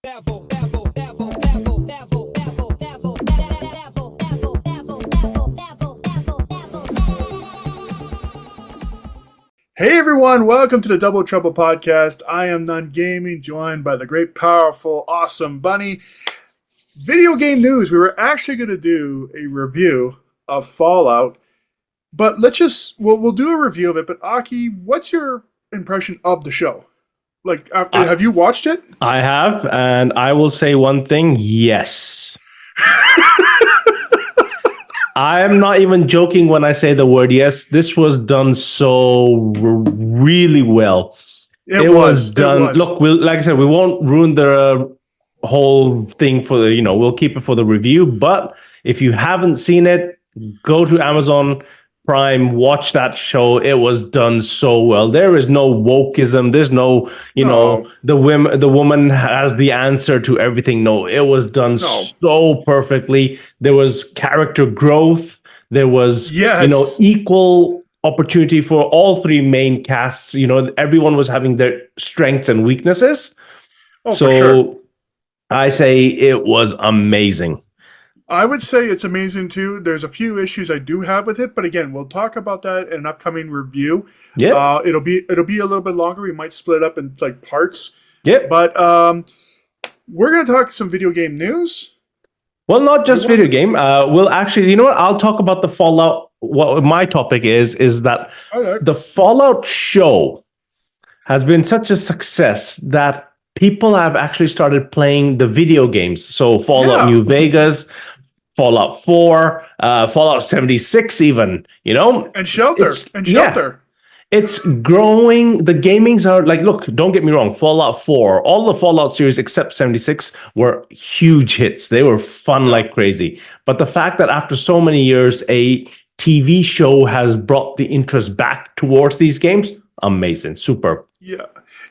Hey everyone, welcome to the Double Trouble Podcast. I am Nunn Gaming, joined by the great, powerful, awesome Bunny. Video game news. We were actually going to do a review of Fallout, but we'll do a review of it. But Aki, what's your impression of the show? Like, have you watched it? I have, and I will say one thing: yes. I am not even joking when I say the word yes. This was done so really well. It was done. Look, like I said, we won't ruin the whole thing for the. We'll keep it for the review. But if you haven't seen it, go to Amazon Prime, watch that show. It was done so well. There is no wokeism. There's no, the woman has the answer to everything. No, it was done so perfectly. There was character growth. There was, equal opportunity for all three main casts. Everyone was having their strengths and weaknesses. Oh, so for sure. I say it was amazing. I would say it's amazing too. There's a few issues I do have with it, but again, we'll talk about that in an upcoming review. Yeah, it'll be a little bit longer. We might split it up in like parts. Yeah, but we're gonna talk some video game news. Well, not just video game. We'll actually, I'll talk about the Fallout. What my topic is that the Fallout show has been such a success that people have actually started playing the video games. So Fallout New Vegas, Fallout 4, Fallout 76 even, And Shelter. It's growing. The gamings are like, look, don't get me wrong, Fallout 4, all the Fallout series except 76 were huge hits. They were fun like crazy. But the fact that after so many years, a TV show has brought the interest back towards these games, amazing, superb. Yeah,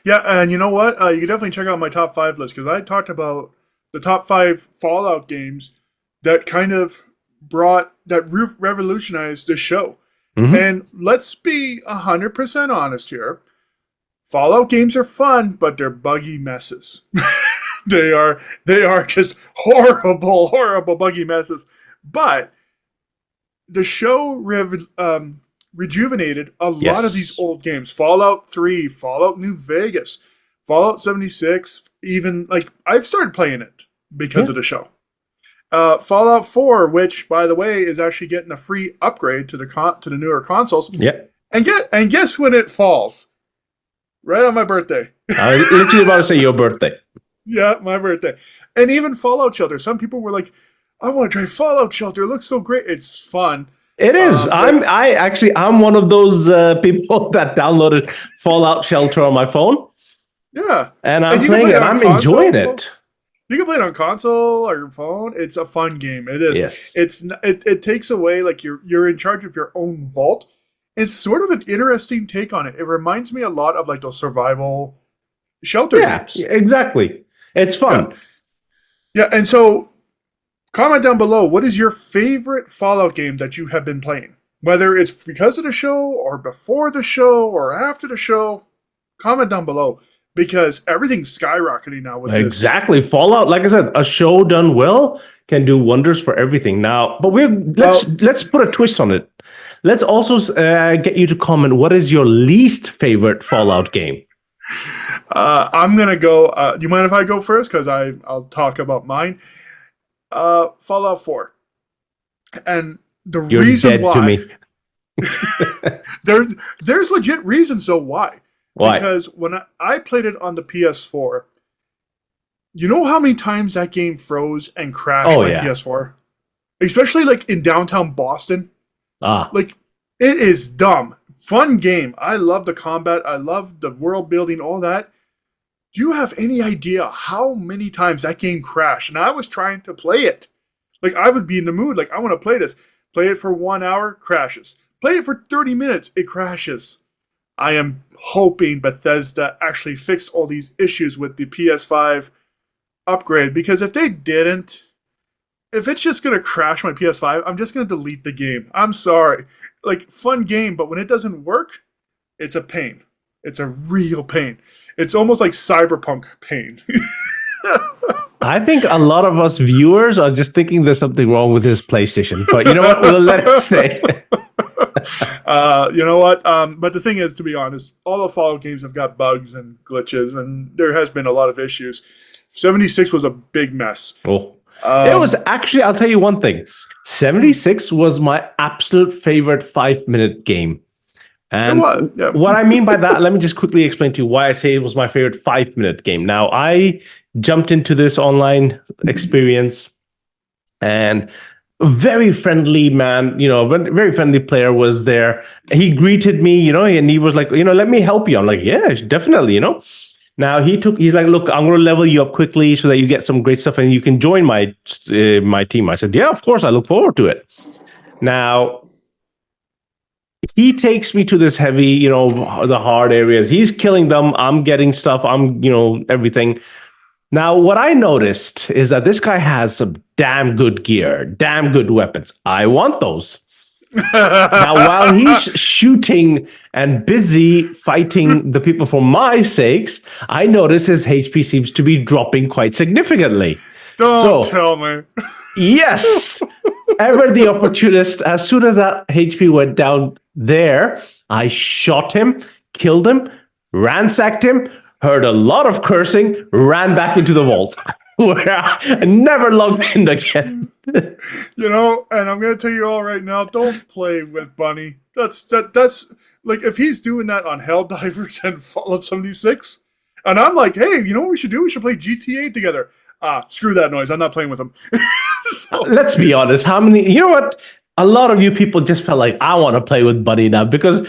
and you know what? You can definitely check out my top 5 list because I talked about the top 5 Fallout games that kind of revolutionized the show. Mm-hmm. And let's be 100% honest here. Fallout games are fun, but they're buggy messes. They are just horrible buggy messes. But the show rejuvenated a lot of these old games. Fallout 3, Fallout New Vegas, Fallout 76, even like I've started playing it because of the show. Fallout 4, which by the way is actually getting a free upgrade to the newer consoles. Yeah. And guess when it falls? Right on my birthday. I was literally about to say your birthday. Yeah, my birthday. And even Fallout Shelter. Some people were like, I want to try Fallout Shelter. It looks so great. It's fun. It is. I'm one of those people that downloaded Fallout Shelter on my phone. Yeah. And I'm playing it. I'm enjoying it. You can play it on console or your phone. It's a fun game. It is. Yes. It takes away like you're in charge of your own vault. It's sort of an interesting take on it. It reminds me a lot of like those survival shelter games. Yeah, exactly. It's fun. Yeah, and so comment down below, what is your favorite Fallout game that you have been playing? Whether it's because of the show or before the show or after the show, comment down below. Because everything's skyrocketing now with exactly. Fallout, like I said, a show done well can do wonders for everything now. But let's put a twist on it. Let's also get you to comment. What is your least favorite Fallout game? I'm gonna go. Do you mind if I go first? Because I'll talk about mine. Fallout 4, and the You're reason dead why to me. there's legit reasons. So why? Why? Because when I played it on the PS4, you know how many times that game froze and crashed my PS4? Especially like in downtown Boston. Like, it is dumb. Fun game. I love the combat. I love the world building, all that. Do you have any idea how many times that game crashed? And I was trying to play it. Like, I would be in the mood. Like, I want to play this. Play it for 1 hour, crashes. Play it for 30 minutes, it crashes. I am hoping Bethesda actually fixed all these issues with the PS5 upgrade. Because if they didn't, if it's just going to crash my PS5, I'm just going to delete the game. I'm sorry. Like, fun game, but when it doesn't work, it's a pain. It's a real pain. It's almost like cyberpunk pain. I think a lot of us viewers are just thinking there's something wrong with his PlayStation. But you know what? We'll let it stay. You know what? But the thing is, to be honest, all the Fallout games have got bugs and glitches, and there has been a lot of issues. 76 was a big mess. Oh, it was actually, I'll tell you one thing. 76 was my absolute favorite 5-minute game. And what I mean by that, let me just quickly explain to you why I say it was my favorite 5-minute game. Now, I jumped into this online experience, and a very friendly man, very friendly player was there. He greeted me, and he was like, let me help you. I'm like, yeah, definitely, Now he's like, look, I'm going to level you up quickly so that you get some great stuff and you can join my team. I said, yeah, of course, I look forward to it. Now, he takes me to this heavy, the hard areas. He's killing them. I'm getting stuff. I'm, everything. Now, what I noticed is that this guy has some damn good gear, damn good weapons. I want those. Now, while he's shooting and busy fighting the people for my sakes, I notice his HP seems to be dropping quite significantly. Don't tell me. Yes. Ever the opportunist, as soon as that HP went down there, I shot him, killed him, ransacked him, heard a lot of cursing, ran back into the vault, where I never logged in again. And I'm going to tell you all right now, don't play with Bunny. That's like, if he's doing that on Helldivers and Fallout 76, and I'm like, hey, you know what we should do? We should play GTA together. Screw that noise. I'm not playing with him. So. Let's be honest. How many, you know what? A lot of you people just felt like, I want to play with Bunny now, because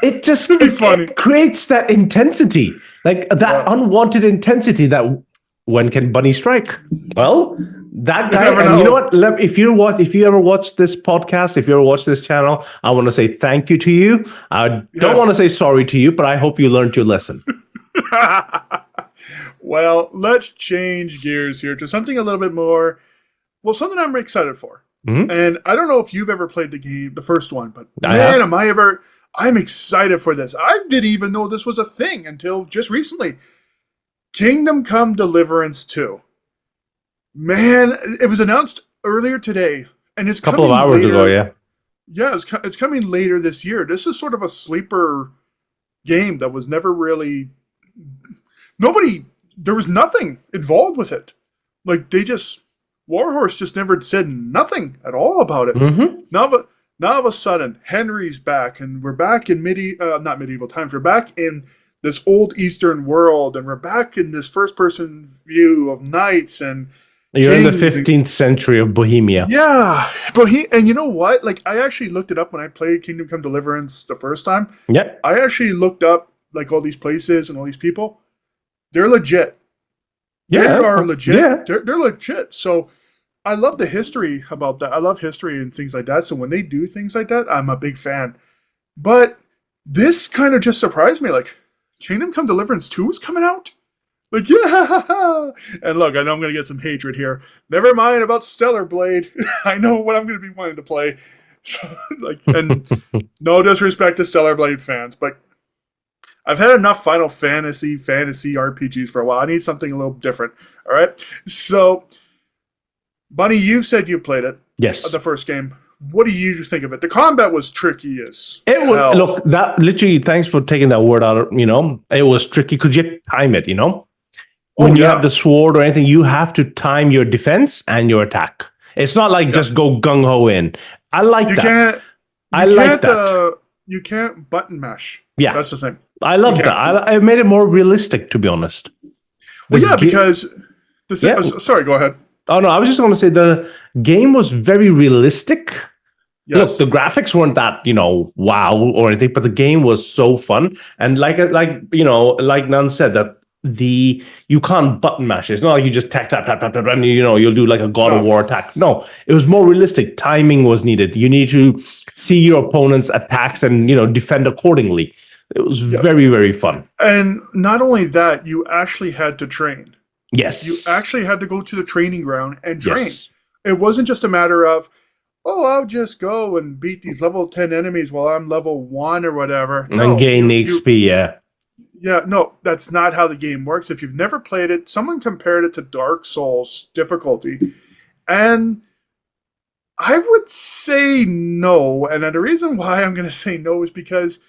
it just it creates that intensity, like that unwanted intensity that when can Bunny strike? Well, that guy, and you know what? If you ever watch this podcast, if you ever watch this channel, I want to say thank you to you. I don't want to say sorry to you, but I hope you learned your lesson. Well, let's change gears here to something a little bit more, something I'm excited for. Mm-hmm. And I don't know if you've ever played the game, the first one, but I'm excited for this. I didn't even know this was a thing until just recently. Kingdom Come Deliverance 2. Man, it was announced earlier today, and it's coming a couple of hours ago, yeah. Yeah, it's coming later this year. This is sort of a sleeper game that was never really... There was nothing involved with it. Like, Warhorse just never said nothing at all about it. Mm-hmm. Now all of a sudden, Henry's back, and we're back in not medieval times. We're back in this old Eastern world, and we're back in this first-person view of knights and you're in the 15th century of Bohemia. Yeah, and you know what? Like, I actually looked it up when I played Kingdom Come Deliverance the first time. Yeah, I actually looked up like all these places and all these people. They're legit. Yeah, they are legit. Yeah. They're legit. So I love the history about that. I love history and things like that. So when they do things like that, I'm a big fan. But this kind of just surprised me. Like, Kingdom Come Deliverance 2 is coming out? Like, yeah! And look, I know I'm going to get some hatred here. Never mind about Stellar Blade. I know what I'm going to be wanting to play. So, and no disrespect to Stellar Blade fans, but I've had enough Final Fantasy RPGs for a while. I need something a little different. All right? So, Bunny, you said you played it. Yes. The first game. What do you think of it? The combat was tricky as hell. Look, that literally, thanks for taking that word out. It was tricky. Could you time it, When you have the sword or anything, you have to time your defense and your attack. It's not like just go gung-ho in. I like that. You can't button mash. Yeah. That's the thing. I love that. I made it more realistic, to be honest. Because... sorry, go ahead. Oh, no, I was just going to say the game was very realistic. Yes. Look, the graphics weren't that, wow or anything, but the game was so fun. And like Nunn said, that you can't button mash. It's not like you just tap, and you'll do like a God of War attack. No, it was more realistic. Timing was needed. You need to see your opponent's attacks and, defend accordingly. It was very, very fun. And not only that, you actually had to train. Yes. You actually had to go to the training ground and train. Yes. It wasn't just a matter of, I'll just go and beat these level 10 enemies while I'm level 1 or whatever. And gain the XP, yeah. Yeah, no, that's not how the game works. If you've never played it, someone compared it to Dark Souls difficulty, and I would say no. And the reason why I'm going to say no is because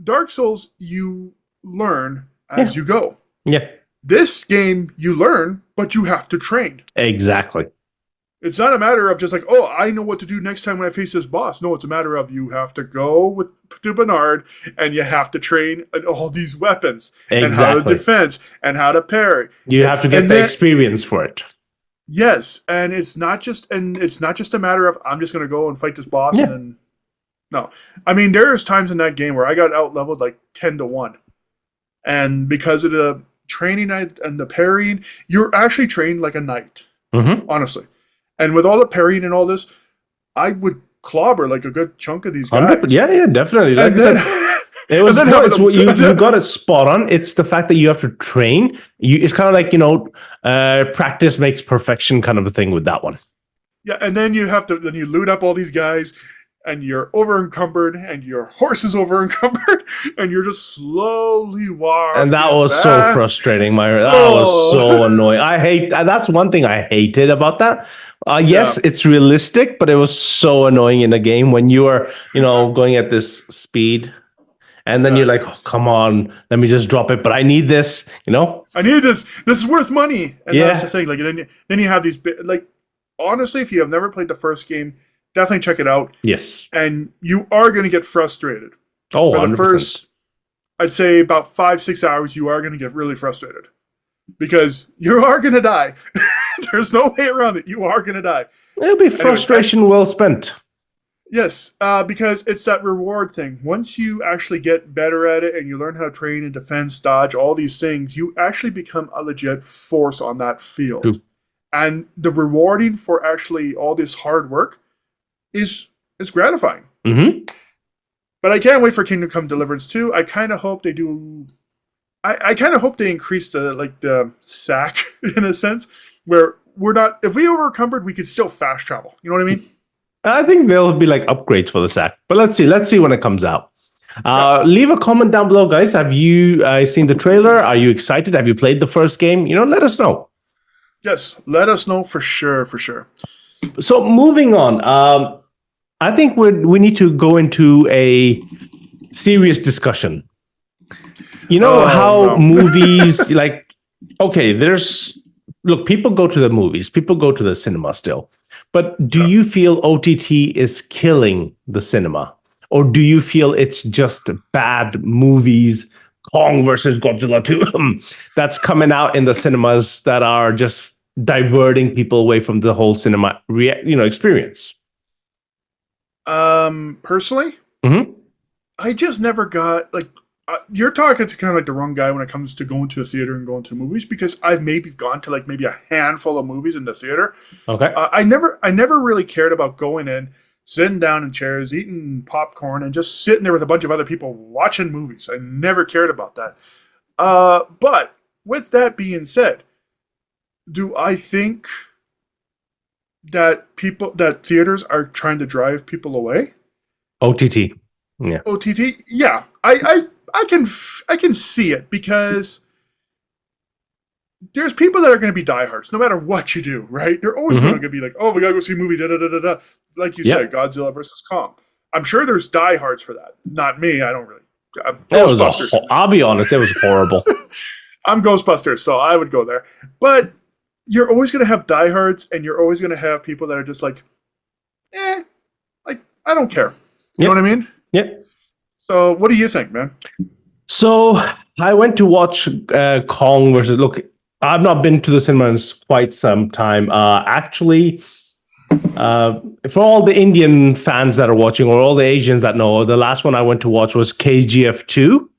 Dark Souls, you learn as you go. Yeah. This game, you learn, but you have to train. Exactly. It's not a matter of just like, oh, I know what to do next time when I face this boss. No, it's a matter of you have to go to Bernard and you have to train all these weapons and how to defense and how to parry. You have to get the experience for it. Yes, and it's not just a matter of I'm just going to go and fight this boss and then no. I mean, there's times in that game where I got out leveled like 10-1. And because of the training and the parrying, you're actually trained like a knight. Honestly. And with all the parrying and all this, I would clobber like a good chunk of these guys. Yeah, definitely. Like you got it spot on. It's the fact that you have to train. It's kind of like, practice makes perfection kind of a thing with that one. Yeah, and then you loot up all these guys, and you're over encumbered, and your horse is over encumbered, and you're just slowly walking. And that was so frustrating, Myra. That was so annoying. That's one thing I hated about that. Yes, it's realistic, but it was so annoying in the game when you are, going at this speed. And then you're like, oh, come on, let me just drop it. But I need this, I need this. This is worth money. And that's the thing. Like, then you have these, like, honestly, if you have never played the first game, definitely check it out. Yes. And you are going to get frustrated. Oh, for 100%. the first, I'd say about 5-6 hours, you are going to get really frustrated. Because you are going to die. There's no way around it. You are going to die. It'll be frustration well spent. Yes, because it's that reward thing. Once you actually get better at it and you learn how to train and defense, dodge, all these things, you actually become a legit force on that field. True. And the rewarding for actually all this hard work is gratifying. But I can't wait for Kingdom Come Deliverance 2. I kind of hope they do... I kind of hope they increase the sack, in a sense, where we're not... If we over encumbered, we could still fast travel. You know what I mean? I think there'll be like upgrades for the sack. But let's see when it comes out. Leave a comment down below, guys. Have you seen the trailer? Are you excited? Have you played the first game? Let us know. Yes, let us know for sure. So moving on, I think we need to go into a serious discussion. Movies, like, okay, look, people go to the movies, people go to the cinema still. But do you feel OTT is killing the cinema? Or do you feel it's just bad movies, Kong versus Godzilla 2, that's coming out in the cinemas that are just diverting people away from the whole cinema experience? Personally, I just never got, like, you're talking to kind of like the wrong guy when it comes to going to a theater and going to movies, because I've maybe gone to like maybe a handful of movies in the theater. Okay. I never really cared about going in, sitting down in chairs, eating popcorn, and just sitting there with a bunch of other people watching movies. I never cared about that. But with that being said, do I think that theaters are trying to drive people away? OTT. Yeah. OTT? Yeah. I can see it, because there's people that are going to be diehards no matter what you do, right? They're always going to be like, oh, we got to go see a movie, da-da-da-da-da. Like you said, Godzilla versus Kong. I'm sure there's diehards for that. Not me. I don't really. Ghostbusters. I'll be honest, it was horrible. I'm Ghostbusters, so I would go there. But you're always going to have diehards, and you're always going to have people that are just like, like, I don't care. You know what I mean? Yeah. So what do you think, man? So I went to watch Kong versus... Look, I've not been to the cinema in quite some time. Actually, for all the Indian fans that are watching, or all the Asians that know, the last one I went to watch was KGF 2.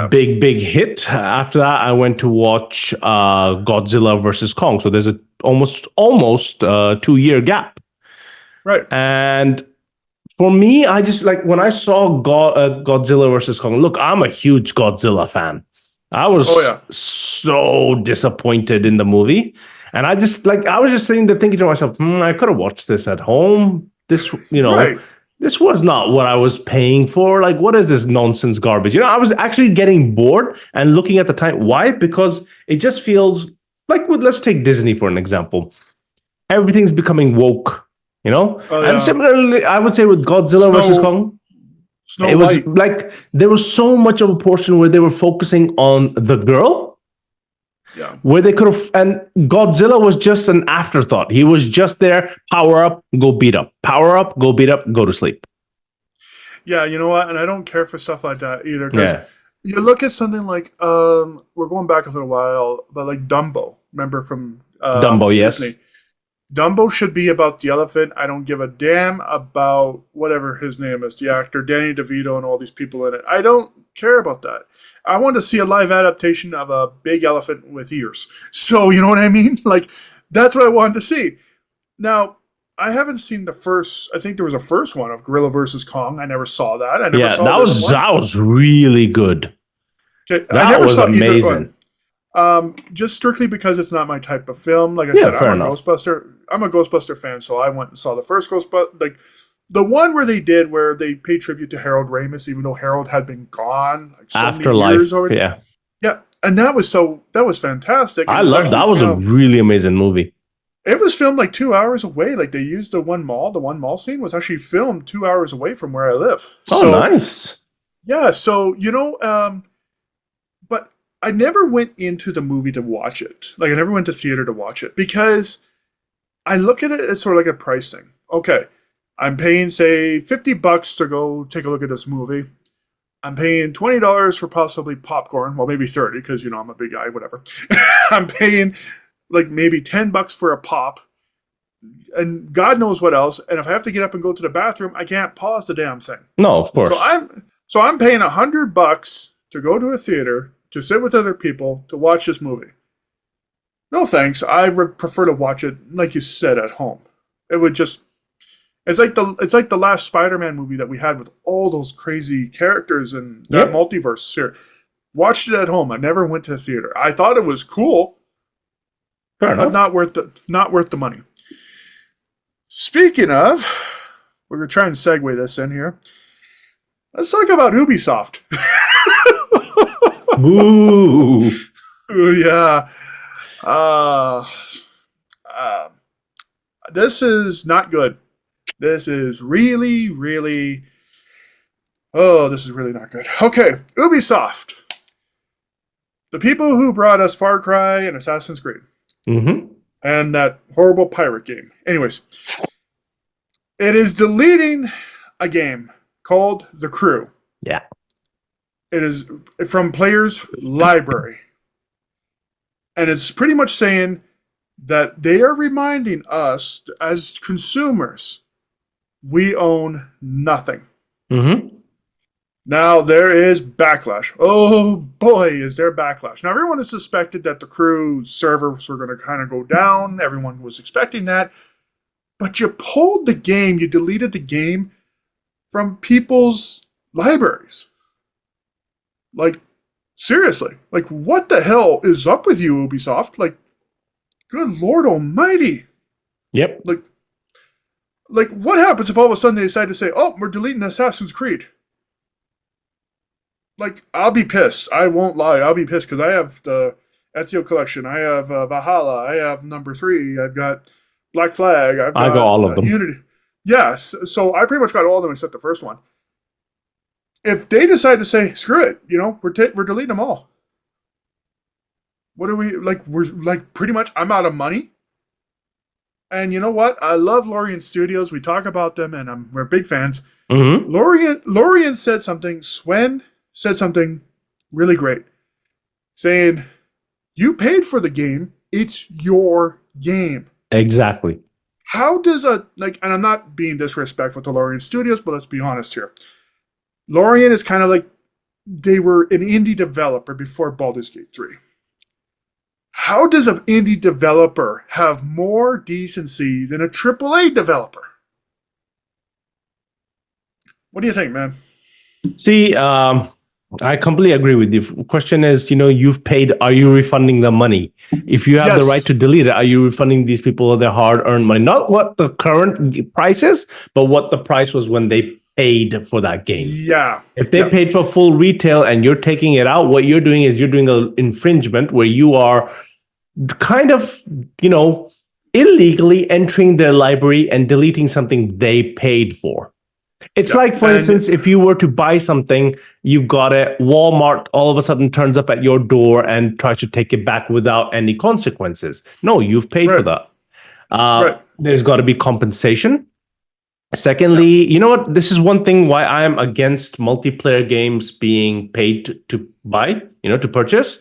Big hit. After that, I went to watch Godzilla versus Kong. So there's a almost 2-year gap. Right. And for me, I just like when I saw Godzilla versus Kong. Look, I'm a huge Godzilla fan. I was so disappointed in the movie, and I was just sitting there thinking to myself, I could have watched this at home. Right. this was not what I was paying for. Like, what is this nonsense garbage? I was actually getting bored and looking at the time. Why? Because it just feels like, let's take Disney for an example. Everything's becoming woke, And similarly, I would say with Godzilla versus Kong, it was like there was so much of a portion where they were focusing on the girl. Yeah. Where they could have, and Godzilla was just an afterthought. He was just there, power up, go beat up. Power up, go beat up, go to sleep. Yeah, you know what? And I don't care for stuff like that either. Because you look at something like, we're going back a little while, but like Dumbo. Remember from Dumbo, Disney? Yes. Dumbo should be about the elephant. I don't give a damn about whatever his name is, the actor, Danny DeVito, and all these people in it. I don't care about that. I want to see a live adaptation of a big elephant with ears. So, you know what I mean? Like, that's what I wanted to see. Now, I haven't seen the first. I think there was a first one of Gorilla versus Kong. I never saw that. I never saw that was really good. Okay, that was amazing. Just strictly because it's not my type of film. Like I said, I'm a Ghostbuster fan, so I went and saw the first Ghostbuster. Like the one where they paid tribute to Harold Ramis, even though Harold had been gone like so many years already. Yeah, and that was fantastic. I loved that. Was a really amazing movie. It was filmed like 2 hours away. Like they used the one mall scene was actually filmed 2 hours away from where I live. Oh, nice. Yeah, so but I never went into the movie to watch it. Like I never went to theater to watch it because I look at it as sort of like a price thing. Okay, I'm paying say $50 to go take a look at this movie. I'm paying $20 for possibly popcorn. Well, maybe 30 because I'm a big guy. Whatever. I'm paying like maybe $10 for a pop, and God knows what else. And if I have to get up and go to the bathroom, I can't pause the damn thing. No, of course. So I'm paying $100 to go to a theater to sit with other people to watch this movie. No thanks. I would prefer to watch it, like you said, at home. It would just. It's like the last Spider-Man movie that we had with all those crazy characters and that multiverse here. Watched it at home. I never went to the theater. I thought it was cool. Fair enough. But not worth the money. Speaking of, we're going to try and segue this in here. Let's talk about Ubisoft. Ooh. Yeah. This is not good. This is really, really... Oh, this is really not good. Okay, Ubisoft. The people who brought us Far Cry and Assassin's Creed. Mm-hmm. And that horrible pirate game. Anyways, it is deleting a game called The Crew. Yeah. It is from players' library. And it's pretty much saying that they are reminding us as consumers, we own nothing. Mm-hmm. Now, there is backlash. Oh, boy, is there backlash. Now, everyone has suspected that the Crew servers were going to kind of go down. Everyone was expecting that. But you pulled the game, you deleted the game from people's libraries. Like, seriously. Like, what the hell is up with you, Ubisoft? Like, good Lord almighty. Yep. Like, what happens if all of a sudden they decide to say, oh, we're deleting Assassin's Creed? Like, I'll be pissed. I won't lie. I'll be pissed because I have the Ezio collection. I have Valhalla. I have number 3. I've got Black Flag. I got all of them. Unity. Yes. So I pretty much got all of them except the first one. If they decide to say, screw it, we're deleting them all. What are we, like, we're like pretty much, I'm out of money. And you know what? I love Lorien Studios. We talk about them and we're big fans. Mm-hmm. Lorien said something, Swen said something really great, saying, you paid for the game, it's your game. Exactly. How does and I'm not being disrespectful to Lorien Studios, but let's be honest here. Lorien is kind of like, they were an indie developer before Baldur's Gate 3. How does an indie developer have more decency than a AAA developer? What do you think, man? See, I completely agree with you. Question is, you've paid, are you refunding the money? If you have the right to delete it, are you refunding these people their hard-earned money? Not what the current price is, but what the price was when they paid for that game. Yeah. If they paid for full retail and you're taking it out, what you're doing is you're doing an infringement where you are kind of, illegally entering their library and deleting something they paid for. It's like, for instance, if you were to buy something, you've got it, Walmart all of a sudden turns up at your door and tries to take it back without any consequences. No, you've paid for that. There's got to be compensation. Secondly, you know what? This is one thing why I'm against multiplayer games being paid to buy, to purchase.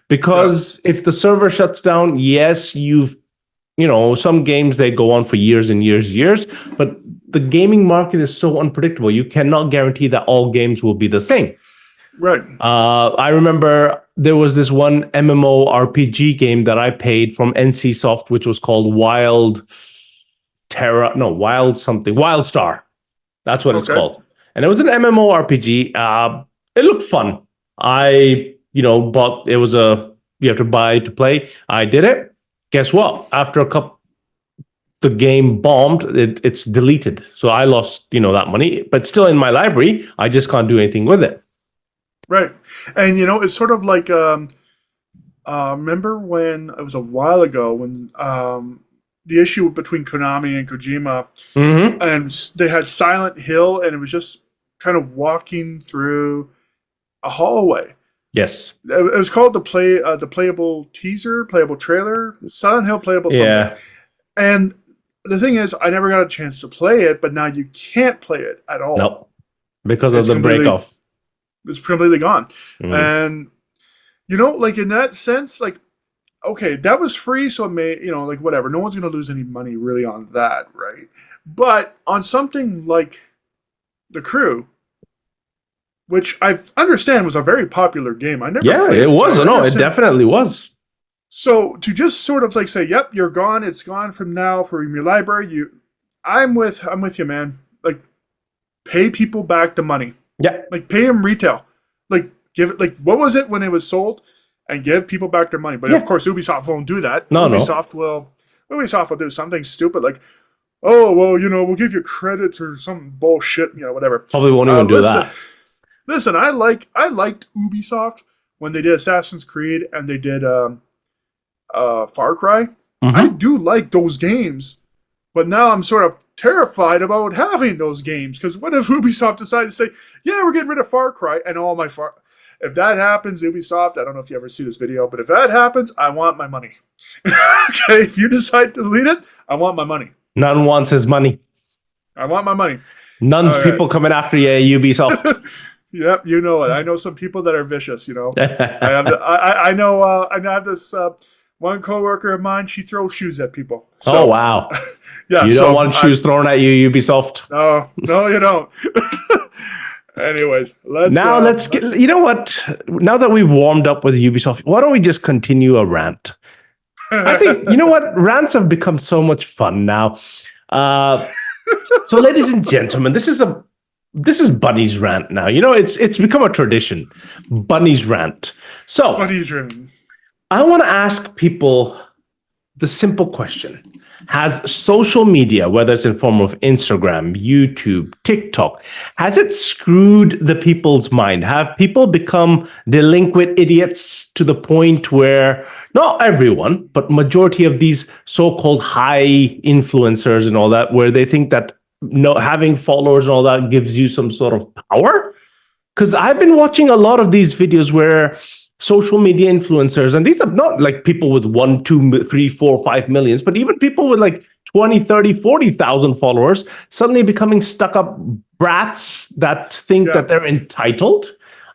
Because if the server shuts down, yes, some games, they go on for years and years, but the gaming market is so unpredictable. You cannot guarantee that all games will be the same. Right. I remember there was this one MMORPG game that I paid from NCSoft, which was called WildStar. That's what it's called. And it was an MMORPG. It looked fun. I, bought, you have to buy to play. I did it. Guess what? After the game bombed, it's deleted. So I lost, that money, but still in my library, I just can't do anything with it. Right. And, it's sort of like, remember when it was a while ago when the issue between Konami and Kojima, and they had Silent Hill, and it was just kind of walking through a hallway. Yes. It was called the playable teaser, playable trailer, Silent Hill playable something. Yeah. And the thing is, I never got a chance to play it, but now you can't play it at all. Nope. Because of the break-off. It's completely gone. And, like in that sense, like, okay, that was free, so it may, like whatever. No one's going to lose any money really on that, right? But on something like The Crew, which I understand was a very popular game. I never played it. It was. No, it definitely was. So to just sort of like say, "Yep, you're gone. It's gone from now from your library." I'm with you, man. Like, pay people back the money. Yeah. Like, pay them retail. Like, give it. Like, what was it when it was sold? And give people back their money. But of course, Ubisoft won't do that. Ubisoft will do something stupid like, "Oh, well, we'll give you credits or some bullshit, whatever." Probably won't even do that. Listen, I liked Ubisoft when they did Assassin's Creed and they did Far Cry. I do like those games, but now I'm sort of terrified about having those games because what if Ubisoft decided to say, "Yeah, we're getting rid of Far Cry," and all my If that happens, Ubisoft, I don't know if you ever see this video, but if that happens, I want my money. Okay, if you decide to delete it, I want my money. Nunn wants his money. I want my money. Nunn's people coming after you, Ubisoft. Yep, you know it. I know some people that are vicious. I have this one coworker of mine. She throws shoes at people. So, oh wow! Yeah, you don't want shoes thrown at you, Ubisoft. No, you don't. Anyways, let's get. You know what? Now that we've warmed up with Ubisoft, why don't we just continue a rant? I think rants have become so much fun now. So, ladies and gentlemen, this is Bunny's rant now. It's become a tradition. Bunny's rant. So, Bunny's rant. I want to ask people the simple question. Has social media, whether it's in form of Instagram, YouTube, TikTok, has it screwed the people's mind? Have people become delinquent idiots to the point where, not everyone, but majority of these so-called high influencers and all that, where they think that having followers and all that gives you some sort of power? Because I've been watching a lot of these videos where social media influencers, and these are not like people with 1, 2, 3, 4, 5 millions, but even people with like 20, 30, 40,000 followers suddenly becoming stuck up brats that think that they're entitled.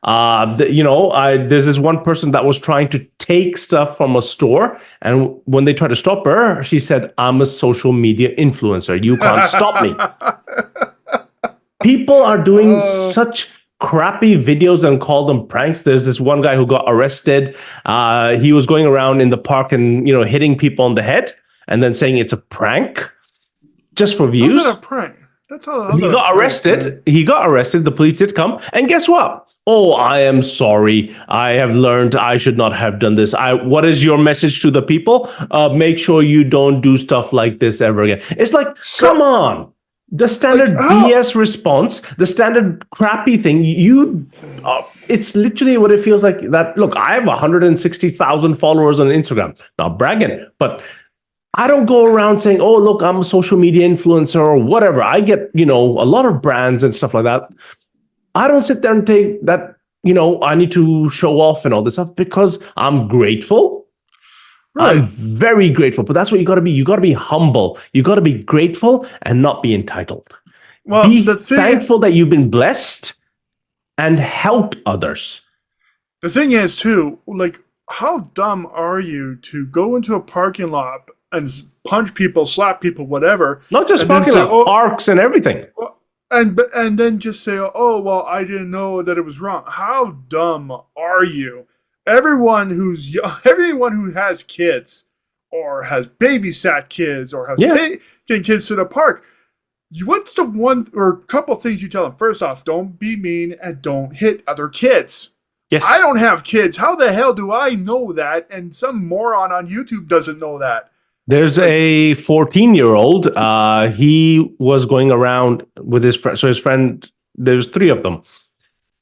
There's this one person that was trying to take stuff from a store, and when they tried to stop her, she said, "I'm a social media influencer. You can't stop me." People are doing such crappy videos and call them pranks. There's this one guy who got arrested. He was going around in the park and hitting people on the head and then saying it's a prank just for views. How's that a prank? That's all. He got arrested. The police did come, and guess what? oh, I am sorry. I have learned I should not have done this. What is your message to the people? Make sure you don't do stuff like this ever again. It's like, come on. The standard BS response, the standard crappy thing, it's literally what it feels like. That look, I have 160,000 followers on Instagram. Not bragging, but I don't go around saying, oh, look, I'm a social media influencer or whatever. I get, a lot of brands and stuff like that. I don't sit there and take that, I need to show off and all this stuff because I'm grateful. Right. I'm very grateful, but that's what you got to be. You got to be humble. You got to be grateful and not be entitled. Well, be thankful that you've been blessed and help others. The thing is, too, like, how dumb are you to go into a parking lot and punch people, slap people, whatever? Not just parking lot, parks and everything. And then just say, oh, well, I didn't know that it was wrong. How dumb are you? Everyone who has kids or has babysat kids or has taken kids to the park, what's the one or couple things you tell them? First off, don't be mean and don't hit other kids. Yes. I don't have kids. How the hell do I know that? And some moron on YouTube doesn't know that. There's a 14-year-old. He was going around with his friend. So his friend, there's 3 of them.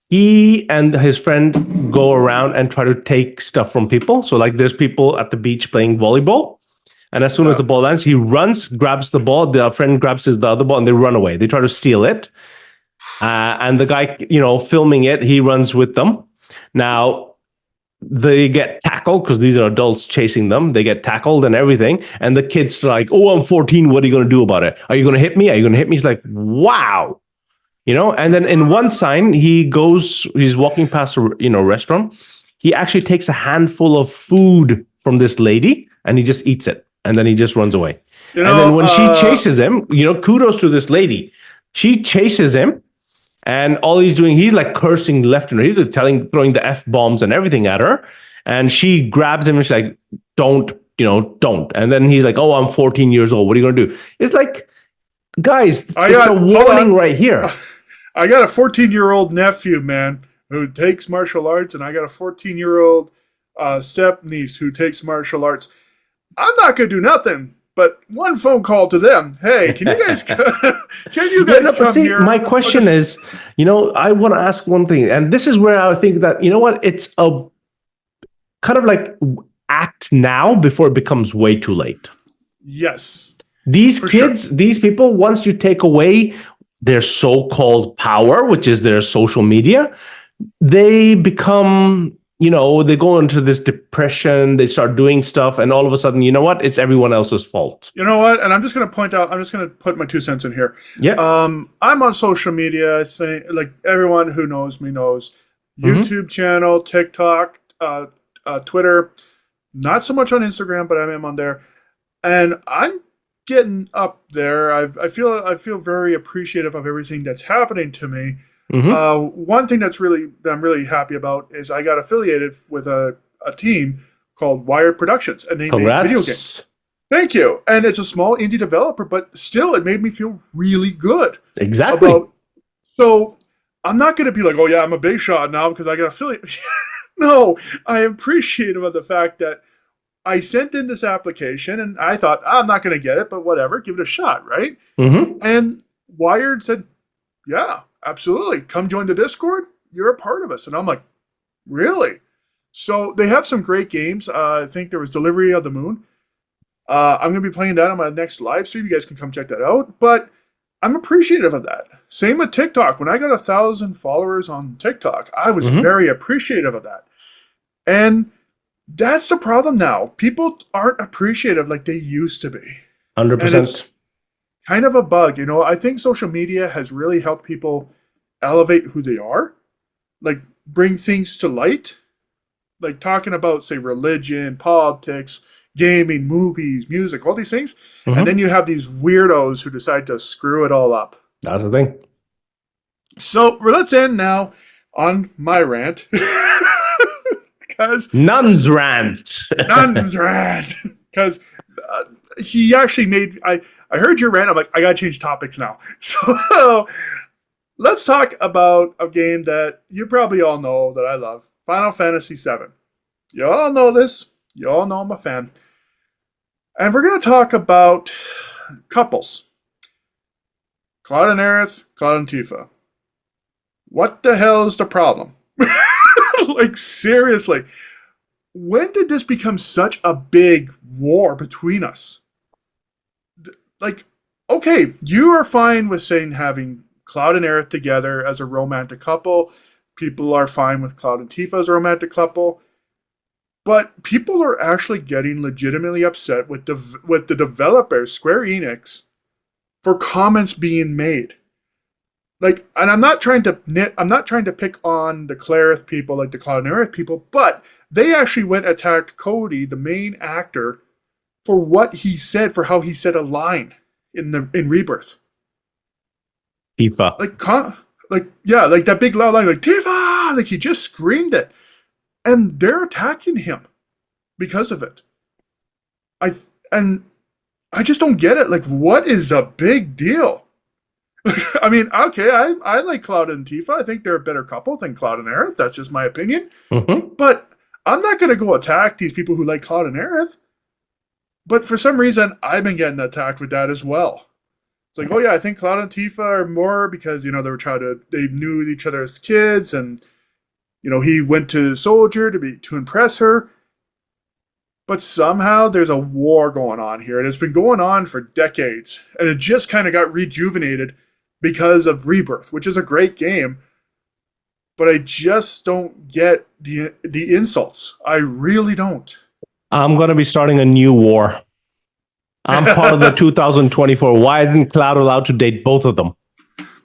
He and his friend go around and try to take stuff from people. So like there's people at the beach playing volleyball. And as soon as the ball lands, he runs, grabs the ball. The friend grabs the other ball and they run away. They try to steal it. And the guy, filming it, he runs with them. Now, they get tackled because these are adults chasing them. They get tackled and everything. And the kid's like, oh, I'm 14. What are you going to do about it? Are you going to hit me? Are you going to hit me? He's like, wow. And then in one sign, he's walking past a restaurant. He actually takes a handful of food from this lady and he just eats it. And then he just runs away. And then when she chases him, kudos to this lady. She chases him. And all he's doing, he's like cursing left and right. He's throwing the F-bombs and everything at her. And she grabs him and she's like, don't. And then he's like, oh, I'm 14 years old. What are you going to do? It's like, guys, it's a warning right here. I got a 14-year-old nephew, man, who takes martial arts. And I got a 14-year-old step niece who takes martial arts. I'm not going to do nothing. But one phone call to them. Hey, can you guys come here? My question is, I want to ask one thing. And this is where I think that, it's a kind of like act now before it becomes way too late. Yes. These kids, these people, once you take away their so-called power, which is their social media, they become... they go into this depression, they start doing stuff, and all of a sudden, it's everyone else's fault. You know what? And I'm just going to point out, I'm just going to put my 2 cents in here. Yeah. I'm on social media, I think, like everyone who knows me knows. YouTube channel, TikTok, Twitter. Not so much on Instagram, but I am on there. And I'm getting up there. I feel very appreciative of everything that's happening to me. One thing that I'm really happy about is I got affiliated with a team called Wired Productions, and they make video games. Thank you. And it's a small indie developer, but still, it made me feel really good. Exactly. So I'm not going to be like, oh yeah, I'm a big shot now because I got affiliated. No, I am appreciative of the fact that I sent in this application, and I thought, I'm not going to get it, but whatever, give it a shot, right? And Wired said, yeah. Absolutely. Come join the Discord. You're a part of us. And I'm like, really? So they have some great games. I think there was Delivery of the Moon. I'm going to be playing that on my next live stream. You guys can come check that out. But I'm appreciative of that. Same with TikTok. When I got 1,000 followers on TikTok, I was very appreciative of that. And that's the problem now. People aren't appreciative like they used to be. 100%. Kind of a bug, I think social media has really helped people elevate who they are, like bring things to light, like talking about, say, religion, politics, gaming, movies, music, all these things. And then you have these weirdos who decide to screw it all up. That's the thing. So let's end now on my rant. Because Nunn's rant. Nunn's rant. Because he actually made... I heard your rant. I'm like, I got to change topics now. So let's talk about a game that you probably all know that I love. Final Fantasy VII. You all know this. You all know I'm a fan. And we're going to talk about couples. Cloud and Aerith, Cloud and Tifa. What the hell is the problem? Like, seriously. When did this become such a big war between us? Like, okay, you are fine with saying having Cloud and Aerith together as a romantic couple. People are fine with Cloud and Tifa as a romantic couple. But people are actually getting legitimately upset with the developers, Square Enix, for comments being made. Like, and I'm not trying to pick on the Clarith people, like the Cloud and Aerith people, but they actually went and attacked Cody, the main actor, for what he said, for how he said a line in Rebirth. Tifa. Like that big loud line, like Tifa! Like he just screamed it. And they're attacking him because of it. I just don't get it. Like, what is the big deal? I mean, okay, I like Cloud and Tifa. I think they're a better couple than Cloud and Aerith. That's just my opinion. Mm-hmm. But I'm not going to go attack these people who like Cloud and Aerith. But for some reason, I've been getting attacked with that as well. It's like, oh yeah, I think Cloud and Tifa are more because, they knew each other as kids, and, he went to Soldier to impress her. But somehow there's a war going on here, and it's been going on for decades, and it just kind of got rejuvenated because of Rebirth, which is a great game. But I just don't get the insults. I really don't. I'm going to be starting a new war. I'm part of the 2024. Why isn't Cloud allowed to date both of them?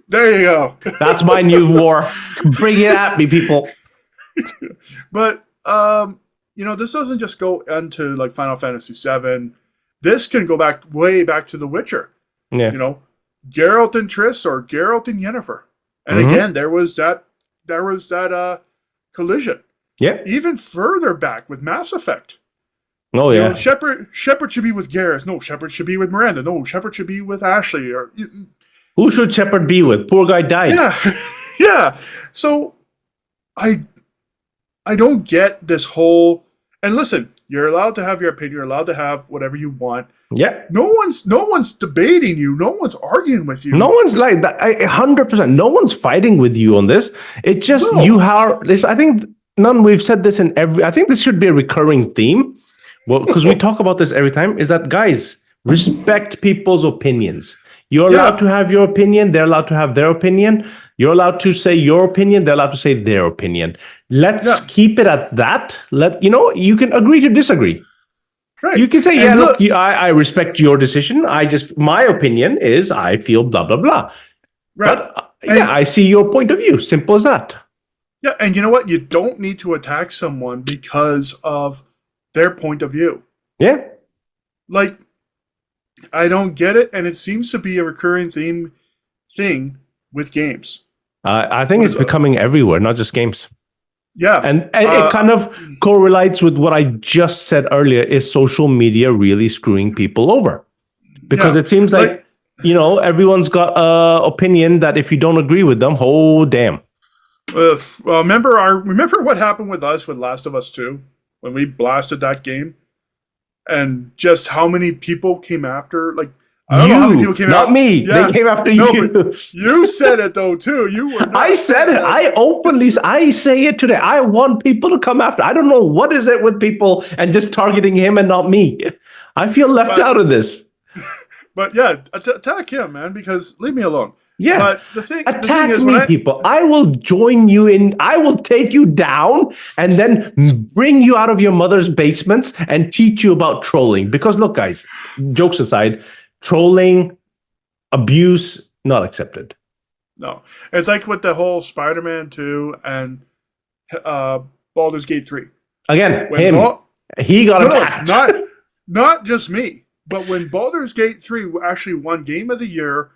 There you go. That's my new war. Bring it at me, people. But, this doesn't just go into like Final Fantasy VII. This can go way back to The Witcher. Yeah. Geralt and Triss or Geralt and Yennefer. And again, there was that collision. Yeah. Even further back with Mass Effect. Oh yeah. Shepard should be with Garrus. No, Shepard should be with Miranda. No, Shepard should be with Ashley. Or who should Shepard be with? Poor guy died. Yeah. Yeah. So I don't get this whole. And listen, you're allowed to have your opinion. You're allowed to have whatever you want. Yeah. No one's debating you. No one's arguing with you. No one's like that. 100%. No one's fighting with you on this. It's just you have this. I think Nunn, we've said this in every. I think this should be a recurring theme. Well, because we talk about this every time. Is that, guys, respect people's opinions. You're allowed to have your opinion. They're allowed to have their opinion. You're allowed to say your opinion. They're allowed to say their opinion. Let's keep it at that. You can agree to disagree. Right. You can say, yeah, look, I respect your decision. My opinion is I feel blah, blah, blah. Right. But I see your point of view. Simple as that. Yeah. And you know what? You don't need to attack someone because of their point of view. Yeah. Like, I don't get it. And it seems to be a recurring thing with games. I think it's becoming everywhere, not just games. Yeah. And it kind of correlates with what I just said earlier. Is social media really screwing people over? Because it seems like everyone's got an opinion that if you don't agree with them, oh, damn. Remember what happened with us with Last of Us 2? When we blasted that game, and just how many people came after, like, I don't know how many people came not after. me. Yeah. They came after you. You said it though too. You were. I said it. I say it today. I want people to come after. I don't know what is it with people and just targeting him and not me. I feel left out of this. But yeah, attack him, man, because leave me alone. Yeah, but the thing is, me, people. I will join you in. I will take you down and then bring you out of your mother's basements and teach you about trolling. Because look, guys, jokes aside, trolling, abuse, not accepted. No, it's like with the whole Spider-Man 2 and Baldur's Gate 3. Again, he got attacked. Not just me, but when Baldur's Gate 3 actually won Game of the Year,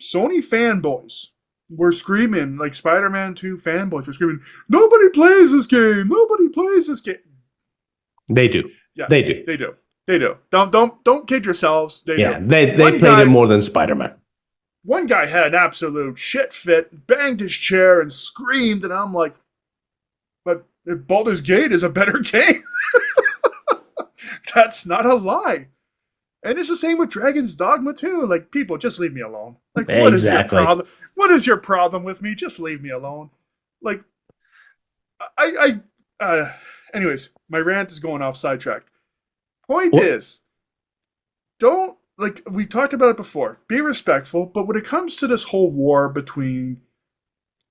Sony fanboys were screaming, like Spider-Man 2 fanboys were screaming, nobody plays this game. Nobody plays this game. They do. Yeah, they do. They do. Don't kid yourselves. They played it more than Spider-Man. one guy had an absolute shit fit, banged his chair and screamed, and I'm like, but Baldur's Gate is a better game. That's not a lie. And it's the same with Dragon's Dogma too. Like, people, just leave me alone. Like, what is your problem? What is your problem with me? Just leave me alone. Like, anyways, my rant is going off sidetrack. Point is, don't, like, we talked about it before, be respectful, but when it comes to this whole war between,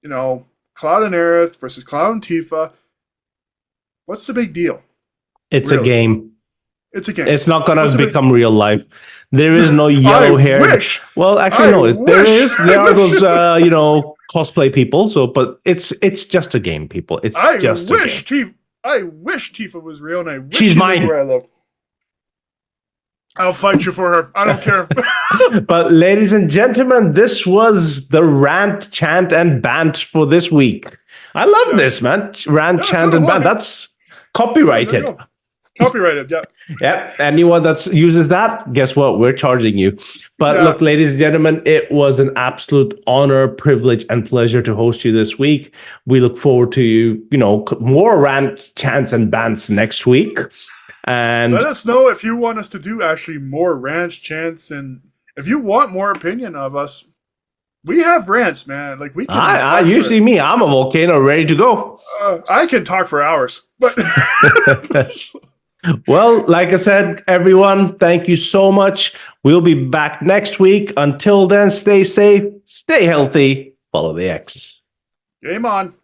Cloud and Aerith versus Cloud and Tifa, what's the big deal? It's a game. It's a game. It's not going to become real life. There is no yellow hair. Well, actually, no. There is. There are those, cosplay people. So, but it's just a game, people. It's just a game. I wish Tifa was real, and I wish she's mine. Where I live. I'll fight you for her. I don't care. But, ladies and gentlemen, this was the Rant, Chant, and Bant for this week. I love this, man. Rant, Chant, and Bant. That's copyrighted. Copyrighted, yeah. Yeah. Anyone that uses that, guess what? We're charging you. But look, ladies and gentlemen, it was an absolute honor, privilege, and pleasure to host you this week. We look forward to more Rant, Chants, and Bants next week. And let us know if you want us to do actually more rants, chants, and if you want more opinion of us. We have rants, man. Like, we can. You see me. I'm a volcano ready to go. I can talk for hours, but. Well, like I said, everyone, thank you so much. We'll be back next week. Until then, stay safe, stay healthy, follow the X. Game on.